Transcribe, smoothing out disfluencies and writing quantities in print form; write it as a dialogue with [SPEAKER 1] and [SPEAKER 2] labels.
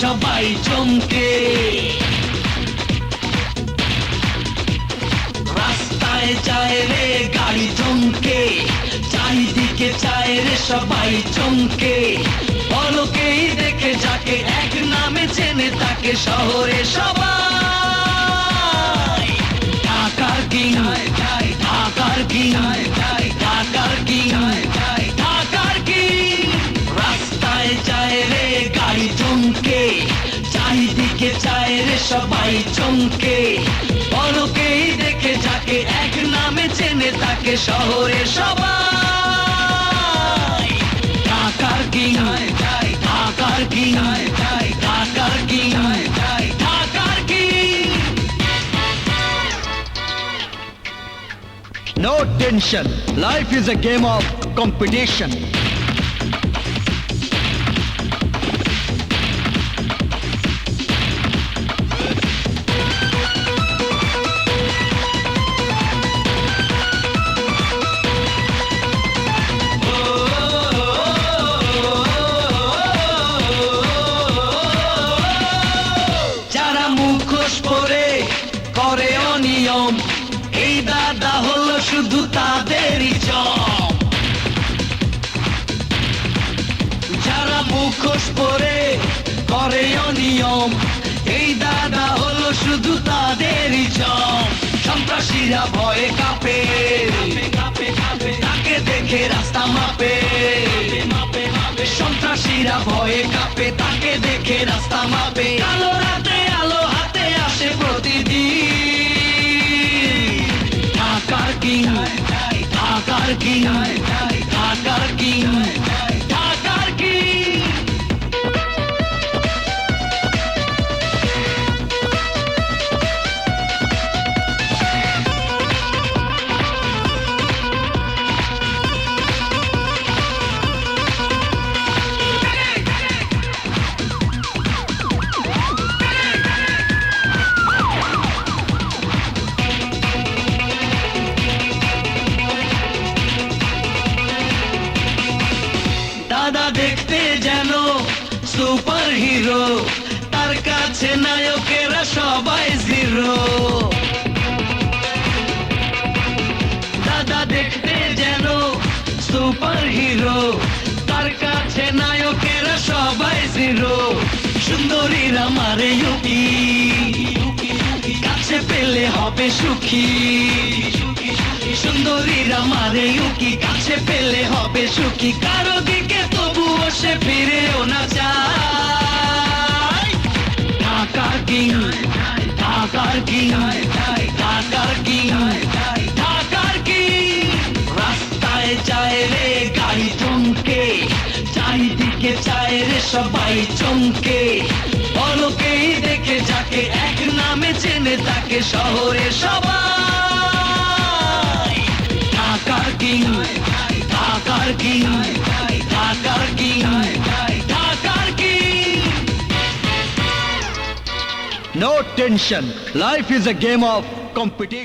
[SPEAKER 1] সবাই চমকে। রাস্তায় যায় রে গাড়ি চমকে, চারিদিকে চায় রে সবাই চমকে। পলকেই দেখে যাকে এক নামে চেনে তাকে শহরে সবাই। ঢাকার কিং, ঢাকার কিং, ঢাকার কিং, ঢাকার কিং। রাস্তায় যায় রে গাড়ি চমকে, চারিদিকে চায় রে সবাই চমকে। পলকেই দেখে যাকে এক নামে চেনে তাকে শহরে সবাই। ঢাকার কিং, ঢাকার কিং, ঢাকার কিং, ঢাকার king.
[SPEAKER 2] No tension. Life is a game of competition.
[SPEAKER 1] যারা মুখোশ পরে করে অনিয়ম, এই দাদা হলো শুধু তাদেরই জম। যারা মুখোশ পরে করে অনিয়ম, এই দাদা হলো শুধু তাদেরই জম। সন্ত্রাসীরা ভয়ে কাঁপে, তাকে দেখে রাস্তা মাপে। সন্ত্রাসীরা ভয়ে কাঁপে, তাকে দেখে রাস্তা মাপে। কালো রাতে আলো হাতে আসে প্রতিদিন। ঢাকার কিং, ঢাকার কিং, ঢাকার কিং, ঢাকার কিং। দাদা দেখতে যেন সুপার হিরো, তার কাছে নায়কেরা সবাই জিরো। দাদা দেখতে যেন সুপার হিরো, তার কাছে নায়কেরা সবাই জিরো। সুন্দরীরা মারে ইউকি, কাছে পেলে হবে সুখী। সুন্দরীরা মারে ইউকি, কাছে পেলে হবে সুখী। কারো দিকে তবুও সে ফিরেও না চায়। ঢাকার কিং, ঢাকার কিং, ঢাকার কিং, ঢাকার কিং। রাস্তায় যায় রে গাড়ি চমকে, চারিদিকে চায় রে সবাই চমকে। পলকেই দেখে যাকে এক নামে চেনে তাকে শহরে সবাই। ঢাকার কিং, ঢাকার কিং, ঢাকার কিং, ঢাকার king.
[SPEAKER 2] No tension. Life is a game of competition.